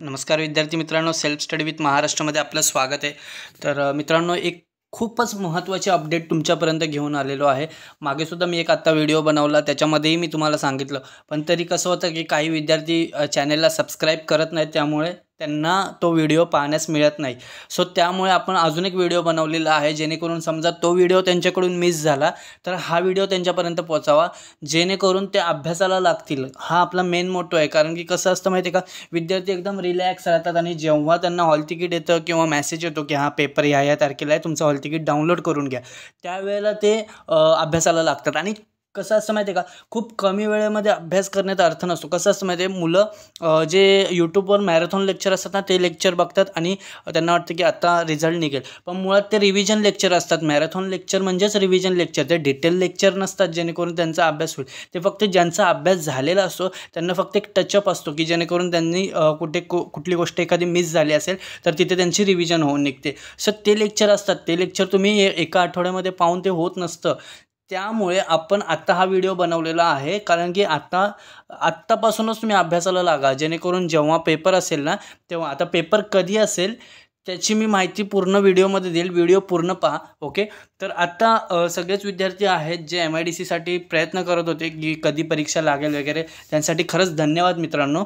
नमस्कार विद्यार्थी मित्रांनो, सेल्फ स्टडी विथ महाराष्ट्रामध्ये आपलं स्वागत आहे। तर मित्रांनो, एक खूपच महत्त्वाची अपडेट तुमच्यापर्यंत घेऊन आलेलो आहे। मागे सुद्धा मी एक आत्ता व्हिडिओ बनवला, त्याच्यामध्येही मी तुम्हाला सांगितलं, पण तरी कसं होतं की काही विद्यार्थी चॅनलला सबस्क्राईब करत नाहीत, त्यामुळे त्यांना तो व्हिडिओ पाहण्यास मिळत नाही। सो त्यामुळे आपण अजून एक व्हिडिओ बनवलेला आहे, जेणेकरून समजा तो व्हिडिओ त्यांच्याकडून मिस झाला तर हा व्हिडिओ त्यांच्यापर्यंत पोहोचावा, जेणेकरून ते अभ्यासाला लागतील। हा आपला मेन मोटो आहे। कारण की कसं असतं माहिती आहे का, विद्यार्थी एकदम रिलॅक्स राहतात आणि जेव्हा त्यांना हॉल तिकीट येतं किंवा मेसेज येतो की हा पेपर या तारखेला आहे, तुमचं हॉल तिकीट डाउनलोड करून घ्या, त्यावेळेला ते अभ्यासाला लागतात। आणि कसं असतं माहिती आहे का, खूप कमी वेळेमध्ये अभ्यास करण्यात अर्थ नसतो। कसं असतं माहिती आहे, मुलं जे यूट्यूबवर मॅरेथॉन लेक्चर असतात ना, ते लेक्चर बघतात आणि त्यांना वाटतं की आता रिझल्ट निघेल, पण मुळात ते रिव्हिजन लेक्चर असतात। मॅरेथॉन लेक्चर म्हणजेच रिव्हिजन लेक्चर, ते डिटेल लेक्चर नसतात जेणेकरून त्यांचा अभ्यास होईल। ते फक्त ज्यांचा अभ्यास झालेला असतो त्यांना फक्त एक टचअप असतो की जेणेकरून त्यांनी कुठली गोष्ट एखादी मिस झाली असेल तर तिथे त्यांची रिव्हिजन होऊन निघते। सो ते लेक्चर असतात, ते लेक्चर तुम्ही एका आठवड्यामध्ये पाहून ते होत नसतं। त्यामुळे आपण आत्ता हा व्हिडिओ बनवलेला आहे, कारण की आत्तापासूनच तुम्ही अभ्यासाला लागा, जेणेकरून जेव्हा पेपर असेल ना, तेव्हा आता पेपर कधी असेल त्याची मी माहिती पूर्ण व्हिडिओमध्ये देईल, व्हिडिओ पूर्ण पहा। ओके, तर आत्ता सगळेच विद्यार्थी आहेत जे MIDCसाठी प्रयत्न करत होते की कधी परीक्षा लागेल वगैरे, त्यांसाठी खरंच धन्यवाद मित्रांनो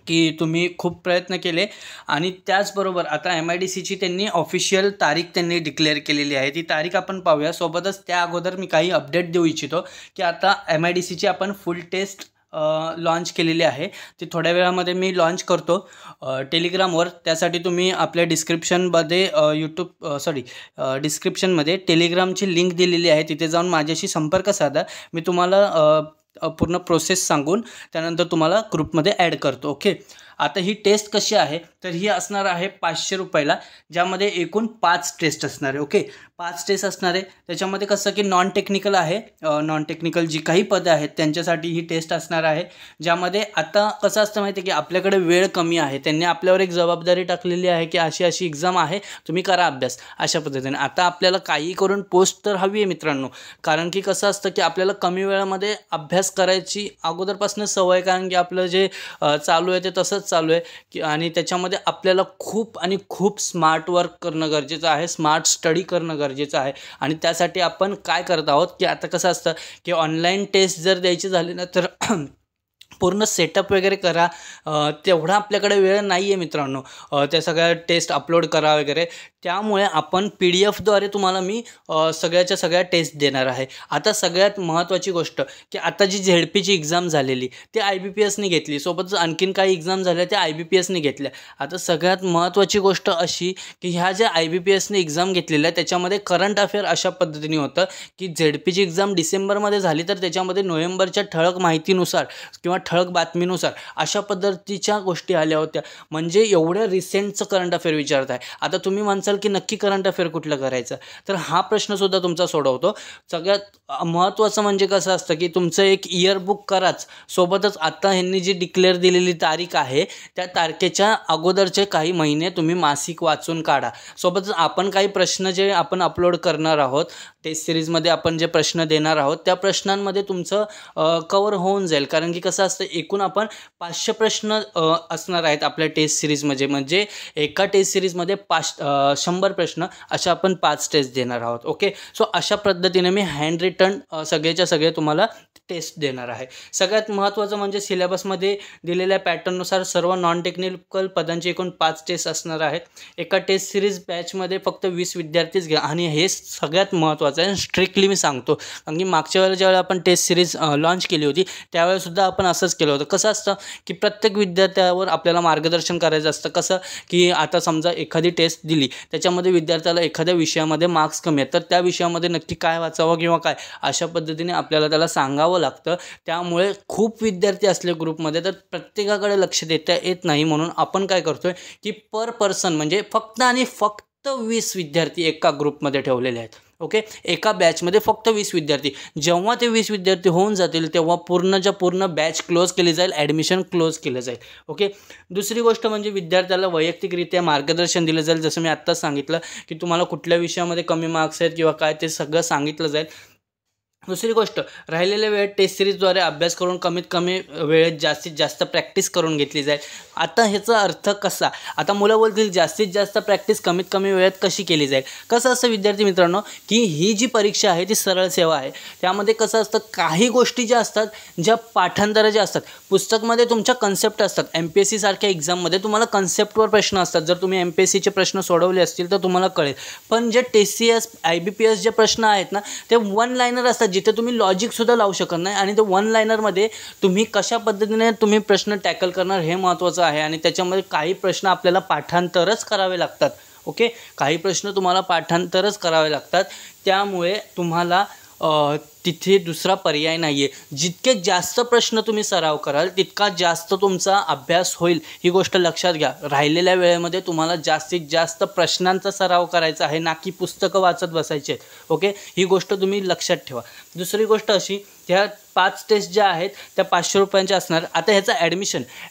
की तुम्ही खूप प्रयत्न केले। आणि त्याचबरोबर आता MIDCची त्यांनी ऑफिशियल तारीख त्यांनी डिक्लेअर केलेली आहे, ती तारीख आपण पाहूया। सोबतच त्या अगोदर मी काही अपडेट देऊ इच्छितो की आता MIDCची आपण फुल टेस्ट लॉन्च केलेली आहे, ती थोड्या वेळामध्ये मी लॉन्च करतो टेलिग्रामवर। त्यासाठी तुम्ही आपल्या डिस्क्रिप्शनमध्ये डिस्क्रिप्शनमध्ये टेलिग्रामची लिंक दिलेली आहे, तिथे जाऊन माझ्याशी संपर्क साधा। मी तुम्हाला पूर्ण प्रोसेस सांगून त्यानंतर तुम्हाला ग्रुपमध्ये ॲड करतो। ओके, आता ही टेस्ट कशी आहे तर ही असणार आहे 500 रुपयाला, ज्यामध्ये एकूण 5 टेस्ट असणार आहे। ओके, 5 टेस्ट असणार आहे। त्याच्यामध्ये कसं की नॉन टेक्निकल आहे, नॉन टेक्निकल जी काही पदं आहेत त्यांच्यासाठी ही टेस्ट असणार आहे, ज्यामध्ये आता कसं असतं माहिती आहे की आपल्याकडे वेळ कमी आहे, त्यांनी आपल्यावर एक जबाबदारी टाकलेली आहे की अशी अशी एक्झाम आहे, तुम्ही करा अभ्यास, अशा पद्धतीने। आता आपल्याला काही करून पोस्ट तर हवी आहे मित्रांनो, कारण की कसं असतं की आपल्याला कमी वेळामध्ये अभ्यास करायची अगोदरपासून सवय, कारण की आपलं जे चालू आहे ते तसंच चालू आहे की, आणि त्याच्यामध्ये आपल्याला खूप स्मार्ट वर्क करणं गरजेचं आहे, स्मार्ट स्टडी करणं गरजेचं आहे। आणि त्यासाठी आपण काय करत आहोत की आता कसं असतं की ऑनलाईन टेस्ट जर द्यायची झाली ना तर पूर्ण सेटअप वगैरे करा, तेवढा आपल्याकडे वेळ नाही आहे मित्रांनो, त्या सगळ्या टेस्ट अपलोड करा वगैरे। त्यामुळे आपण PDF द्वारे तुम्हाला मी सगळ्याच्या सगळ्या टेस्ट देणार आहे। आता सगळ्यात महत्त्वाची गोष्ट की आता जी ZPची एक्झाम झालेली ते IBPSने घेतली, सोबतच आणखीन काही एक्झाम झाल्या त्या IBPSने घेतल्या। आता सगळ्यात महत्त्वाची गोष्ट अशी की ह्या ज्या IBPSने एक्झाम घेतलेल्या त्याच्यामध्ये करंट अफेअर अशा पद्धतीने होतं की ZPची एक्झाम डिसेंबरमध्ये झाली तर त्याच्यामध्ये नोव्हेंबरच्या ठळक माहितीनुसार किंवा ठळक बातमीनुसार अशा पद्धतीच्या गोष्टी आल्या होत्या, म्हणजे एवढ्या रिसेंटचं करंट अफेअर विचारत आहे। आता तुम्ही म्हणसाल की नक्की करंट अफेअर कुठलं करायचं, तर हा प्रश्नसुद्धा तुमचा सोडवतो। सगळ्यात महत्त्वाचं म्हणजे कसं असतं की तुमचं एक इयरबुक कराच, सोबतच आता ह्यांनी जी डिक्लेअर दिलेली तारीख आहे त्या तारखेच्या अगोदरचे काही महिने तुम्ही मासिक वाचून काढा। सोबतच आपण काही प्रश्न जे आपण अपलोड करणार आहोत टेस्ट सिरीजमध्ये, आपण जे प्रश्न देणार आहोत त्या प्रश्नांमध्ये तुमचं कवर होऊन जाईल, कारण की कसं असतं एकूण आपण 500 प्रश्न असणार आहेत आपल्या टेस्ट सिरीजमध्ये, म्हणजे एका टेस्ट सिरीजमध्ये 100 प्रश्न अशा आपण 5 टेस्ट देणार आहोत। ओके, सो अशा पद्धतीने मी हँड रिटन सगळेच्या सगळे तुम्हाला टेस्ट देणार आहे। सगळ्यात महत्त्वाचं म्हणजे सिलेबसमध्ये दिलेल्या पॅटर्ननुसार सर्व नॉन टेक्निकल पदांचे एकूण 5 टेस्ट असणार आहेत। एका टेस्ट सिरीज बॅचमध्ये फक्त 20 विद्यार्थीच घ्या, आणि हे सगळ्यात महत्त्वाचं आहे, स्ट्रिक्टली मी सांगतो, कारण की मागच्या वेळेला ज्यावेळेला आपण टेस्ट सिरीज लॉन्च केली होती त्यावेळेसुद्धा आपण असंच केलं होतं। कसं असतं की प्रत्येक विद्यार्थ्यावर आपल्याला मार्गदर्शन करायचं असतं, कसं की आता समजा एखादी टेस्ट दिली त्याच्यामध्ये विद्यार्थ्याला एखाद्या विषयामध्ये मार्क्स कमी आहेत, तर त्या विषयामध्ये नक्की काय वाचावं किंवा काय अशा पद्धतीने आपल्याला त्याला सांगावं लागतं। त्यामुळे खूप विद्यार्थी असले ग्रुपमध्ये तर प्रत्येकाकडे लक्ष देता येत नाही, म्हणून आपण काय करतोय की पर पर्सन म्हणजे फक्त आणि फक्त 20 विद्यार्थी एका ग्रुपमध्ये ठेवलेले आहेत। ओके, एका बॅचमध्ये फक्त 20 विद्यार्थी। जेव्हा ते 20 विद्यार्थी होऊन जातील तेव्हा पूर्णच्या पूर्ण बॅच क्लोज केली जाईल, ॲडमिशन क्लोज केलं जाईल। ओके, दुसरी गोष्ट म्हणजे विद्यार्थ्याला वैयक्तिकरित्या मार्गदर्शन दिलं जाईल, जसं मी आत्ताच सांगितलं की तुम्हाला कुठल्या विषयामध्ये कमी मार्क्स आहेत किंवा काय ते सगळं सांगितलं जाईल। दुसरी गोष्ट, राहिलेल्या वेळेत टेस्ट सिरीजद्वारे अभ्यास करून कमीत कमी वेळेत जास्तीत जास्त प्रॅक्टिस करून घेतली जाईल. आता ह्याचा अर्थ कसा? आता मुलं बोलतील जास्तीत जास्त प्रॅक्टिस कमीत कमी वेळेत कशी केली जाईल? कसं असतं विद्यार्थी मित्रांनो, की ही जी परीक्षा आहे ती सरळ सेवा आहे. त्यामध्ये कसं असतं, काही गोष्टी ज्या असतात, ज्या पाठांतराच्या असतात, पुस्तकमध्ये तुमच्या कन्सेप्ट असतात. MPSC सारख्या एक्झाममध्ये तुम्हाला कन्सेप्टवर प्रश्न असतात. जर तुम्ही MPSCचे प्रश्न सोडवले असतील तर तुम्हाला कळेल. पण जे TCS IBPS जे प्रश्न आहेत ना, ते वन लाईनर असतात, जिथे तुम्ही लॉजिकसुद्धा लावू शकत नाही. आणि ते वन लाईनरमध्ये तुम्ही कशा पद्धतीने तुम्ही प्रश्न टॅकल करणार हे महत्त्वाचं आहे. आणि त्याच्यामध्ये काही प्रश्न आपल्याला पाठांतरच करावे लागतात. ओके, काही प्रश्न तुम्हाला पाठांतरच करावे लागतात. त्यामुळे तुम्हाला तिथे दुसरा पर्याय नाही आहे. जितके जास्त प्रश्न तुम्ही सराव कराल तितका जास्त तुमचा अभ्यास होईल. ही गोष्ट लक्षात घ्या. राहिलेल्या वेळेमध्ये तुम्हाला जास्तीत जास्त प्रश्नांचा सराव करायचा आहे, ना की पुस्तकं वाचत बसायचे. ओके, ही गोष्ट तुम्ही लक्षात ठेवा. दुसरी गोष्ट अशी, ह्या 5 टेस्ट ज्या आहेत त्या 500 रुपयांच्या असणार. आता ह्याचं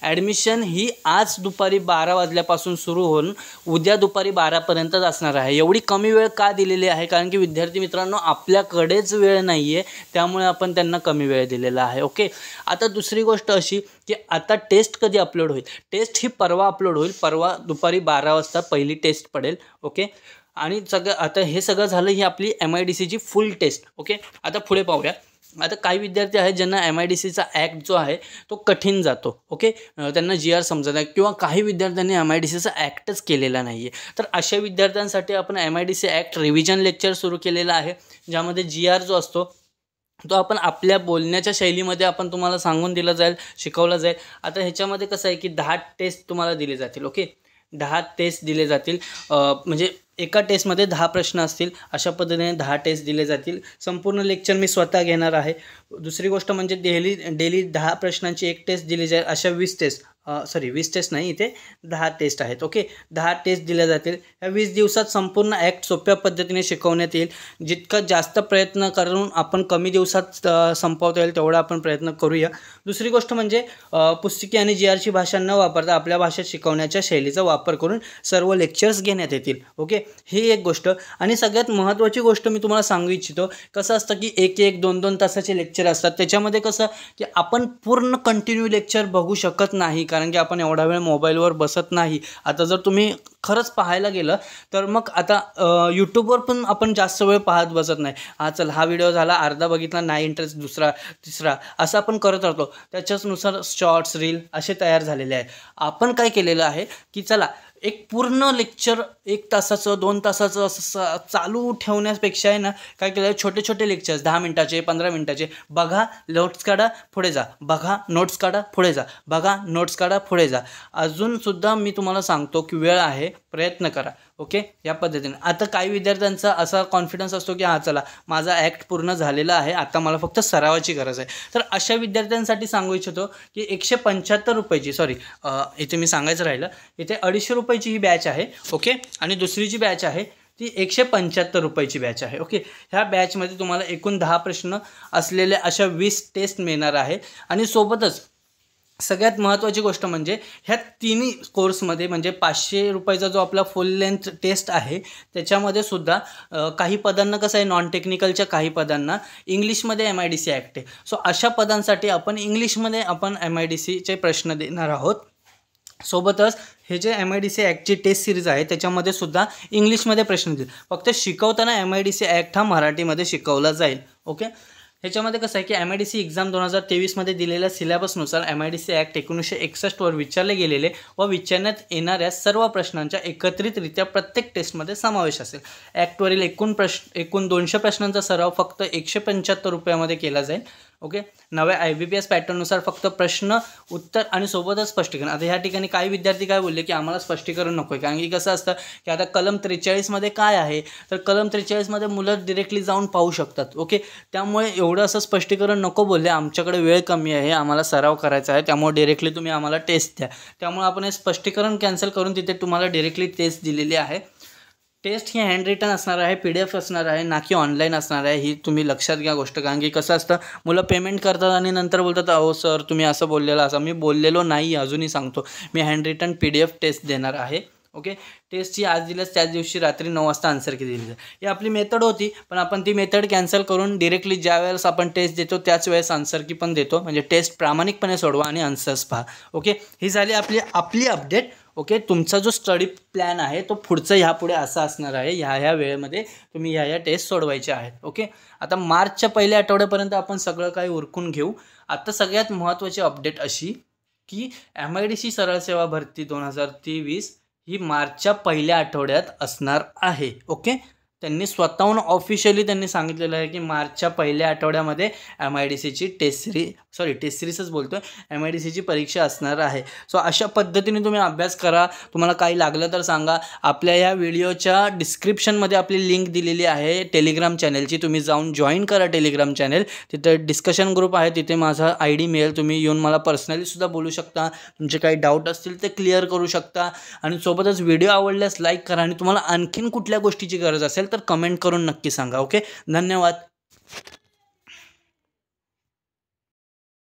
ॲडमिशन ही आज दुपारी 12 वाजल्यापासून सुरू होऊन उद्या दुपारी 12पर्यंतच असणार आहे. एवढी कमी वेळ का दिलेली आहे? कारण की विद्यार्थी मित्रांनो, आपल्याकडेच वेळ नाही आहे, त्यामुळे आपण त्यांना कमी वेळ दिलेला आहे. ओके, आता दुसरी गोष्ट अशी की आता टेस्ट कधी अपलोड होईल? टेस्ट ही परवा अपलोड होईल. परवा दुपारी 12 वाजता पहिली टेस्ट पडेल. ओके, आणि आता हे सगळं झालं, ही आपली MIDCची फुल टेस्ट. ओके, आता पुढे पाहूया. आता काही विद्यार्थी आहेत ज्यांना MIDCचा ॲक्ट जो आहे तो कठीण जातो. ओके, त्यांना GR समजत नाही, किंवा काही विद्यार्थ्यांनी MIDCचा ॲक्टच केलेला नाही आहे. तर अशा विद्यार्थ्यांसाठी आपण MIDC ॲक्ट रिव्हिजन लेक्चर सुरू केलेला आहे, ज्यामध्ये GR जो असतो तो आपण आपल्या बोलण्याच्या शैलीमध्ये आपण तुम्हाला सांगून दिला जाईल, शिकवला जाईल. आता ह्याच्यामध्ये कसं आहे की 10 टेस्ट तुम्हाला दिले जातील. ओके, 10 टेस्ट दिले जातील. म्हणजे एका टेस्टमध्ये 10 प्रश्न असतील. अशा पद्धतीने 10 टेस्ट दिले जातील. संपूर्ण लेक्चर मी स्वतः घेणार आहे. दुसरी गोष्ट म्हणजे डेली 10 प्रश्नांची एक टेस्ट दिली जाईल. अशा 20 टेस्ट नाही, इथे 10 टेस्ट आहेत. ओके, 10 टेस्ट दिल्या जातील. या 20 दिवसात संपूर्ण ॲक्ट सोप्या पद्धतीने शिकवण्यात येईल. जितका जास्त प्रयत्न करून आपण कमी दिवसात संपवता येईल तेवढा आपण प्रयत्न करूया. दुसरी गोष्ट म्हणजे पुस्तकी आणि GRची भाषा न वापरता आपल्या भाषेत शिकवण्याच्या शैलीचा वापर करून सर्व लेक्चर्स घेण्यात येतील. ओके, ही एक गोष्ट. आणि सगळ्यात महत्त्वाची गोष्ट मी तुम्हाला सांगू इच्छितो, कसं असतं की 1-1, 2-2 तासाचे लेक्चर असतात. त्याच्यामध्ये कसं की आपण पूर्ण कंटिन्यू लेक्चर बघू शकत नाही, कारण की आपण एवढा वेळ मोबाईलवर बसत नाही. आता जर तुम्ही खरंच पाहायला गेलं तर मग आता यूट्यूबवर पण आपण जास्त वेळ पाहत बसत नाही. चल हा व्हिडिओ झाला, अर्धा बघितला, नाही इंटरेस्ट, दुसरा, तिसरा, असं आपण करत राहतो. त्याच्यानुसार शॉर्ट्स, रील असे तयार झालेले आहे. आपण काय केलेलं आहे की चला एक पूर्ण लेक्चर 1 तासाचं 2 तासाचं असं चालू ठेवण्यापेक्षा आहे ना, काय केलं, छोटे छोटे लेक्चर्स 10 मिनटाचे, 15 मिनटाचे. बघा, नोट्स काढा, पुढे जा. बघा, नोट्स काढा, पुढे जा. बघा, नोट्स काढा, पुढे जा. अजूनसुद्धा मी तुम्हाला सांगतो की वेळ आहे, प्रयत्न करा. ओके, या पद्धतीने. आता काही विद्यार्थ्यांचा असा कॉन्फिडन्स असतो की चला माझा ॲक्ट पूर्ण झालेला आहे, आता मला फक्त सरावाची गरज आहे. तर अशा विद्यार्थ्यांसाठी सांगू इच्छितो की 175 रुपयाची, इथे मी सांगायचं राहिलं, इथे 250 रुपयाची ही बॅच आहे. ओके, आणि दुसरी जी बॅच आहे ती 175 रुपयाची बॅच आहे. ओके, ह्या बॅचमध्ये तुम्हाला एकूण 10 प्रश्न असलेल्या अशा 20 टेस्ट मिळणार आहे. आणि सोबतच सगळ्यात महत्त्वाची गोष्ट म्हणजे ह्या तिन्ही कोर्समध्ये, म्हणजे 500 रुपयाचा जो आपला फुल लेंथ टेस्ट आहे त्याच्यामध्ये सुद्धा काही पदांना कसं आहे, नॉन टेक्निकलच्या काही पदांना इंग्लिशमध्ये MIDC ॲक्ट आहे. सो अशा पदांसाठी आपण इंग्लिशमध्ये आपण MIDCचे प्रश्न देणार आहोत. सोबतच हे जे MIDC ॲक्टची टेस्ट सिरीज आहे त्याच्यामध्ये सुद्धा इंग्लिशमध्ये प्रश्न देतील. फक्त शिकवताना MIDC ॲक्ट हा मराठीमध्ये शिकवला जाईल. ओके, ह्याच्यामध्ये कसं आहे की MIDC एक्झाम 2023मध्ये दिलेल्या सिलेबसनुसार MIDC ॲक्ट 1961वर विचारले गेलेले व विचारण्यात येणाऱ्या सर्व प्रश्नांच्या एकत्रितरित्या प्रत्येक टेस्टमध्ये समावेश असेल. ॲक्टवरील एकूण 200 प्रश्नांचा सराव फक्त 175 रुपयामध्ये केला जाईल. ओके, नव्या IBPS पॅटर्ननुसार फक्त प्रश्न, उत्तर आणि सोबतच स्पष्टीकरण. आता ह्या ठिकाणी काही विद्यार्थी काय बोलले की आम्हाला स्पष्टीकरण नको आहे, कारण की कसं असतं की आता कलम 43मध्ये काय आहे, तर कलम 43मध्ये मुलं डिरेक्टली जाऊन पाहू शकतात. ओके, त्यामुळे एवढं असं स्पष्टीकरण नको बोलले, आमच्याकडे वेळ कमी आहे, आम्हाला सराव करायचा आहे, त्यामुळे डिरेक्टली तुम्ही आम्हाला टेस्ट द्या. त्यामुळे आपण हे स्पष्टीकरण कॅन्सल करून तिथे तुम्हाला डिरेक्टली टेस्ट दिलेली आहे. टेस्ट ही हँड रिटन असणार आहे, PDF असणार आहे, ना की ऑनलाईन असणार आहे. ही तुम्ही लक्षात घ्या गोष्ट, कारण की कसं असतं, मुलं पेमेंट करतात आणि नंतर बोलतात अहो सर तुम्ही असं बोललेलं. असं मी बोललेलो नाही, अजूनही सांगतो, मी हँड रिटन PDF टेस्ट देणार आहे. ओके. टेस्टची आज दिल्यास त्याच दिवशी रात्री 9 वाजता आन्सर की दिली. ही आपली मेथड होती, पण आपण ती मेथड कॅन्सल करून डिरेक्टली ज्या वेळेस आपण टेस्ट देतो त्याच वेळेस आन्सर की पण देतो. म्हणजे टेस्ट प्रामाणिकपणे सोडवा आणि आन्सर्स पहा. ओके. ही झाली आपली अपडेट. ओके. तुमचा जो स्टडी प्लॅन आहे तो पुढचं ह्यापुढे असा असणार आहे. ह्या वेळेमध्ये तुम्ही ह्या टेस्ट सोडवायच्या आहेत. ओके. आता मार्चच्या पहिल्या आठवड्यापर्यंत आपण सगळं काही उरकून घेऊ. आता सगळ्यात महत्त्वाची अपडेट अशी की MIDC सरळ सेवा भरती 2023 ही मार्चच्या पहिल्या आठवड्यात असणार आहे. ओके. त्यांनी स्वतःहून ऑफिशियली त्यांनी सांगितलेलं आहे की मार्चच्या पहिल्या आठवड्यामध्ये MIDCची टेस्ट सिरीजच बोलतो आहे, MIDCची परीक्षा असणार आहे. सो अशा पद्धतीने तुम्ही अभ्यास करा. तुम्हाला काही लागलं तर सांगा. आपल्या या व्हिडिओच्या डिस्क्रिप्शनमध्ये आपली लिंक दिलेली आहे टेलिग्राम चॅनलची. तुम्ही जाऊन जॉईन करा टेलिग्राम चॅनल. तिथं डिस्कशन ग्रुप आहे, तिथे माझा ID मिळेल. तुम्ही येऊन मला पर्सनलीसुद्धा बोलू शकता. तुमचे काही डाऊट असतील ते क्लिअर करू शकता. आणि सोबतच व्हिडिओ आवडल्यास लाईक करा. आणि तुम्हाला आणखीन कुठल्या गोष्टीची गरज असेल तर कमेंट करून नक्की सांगा. ओके. धन्यवाद.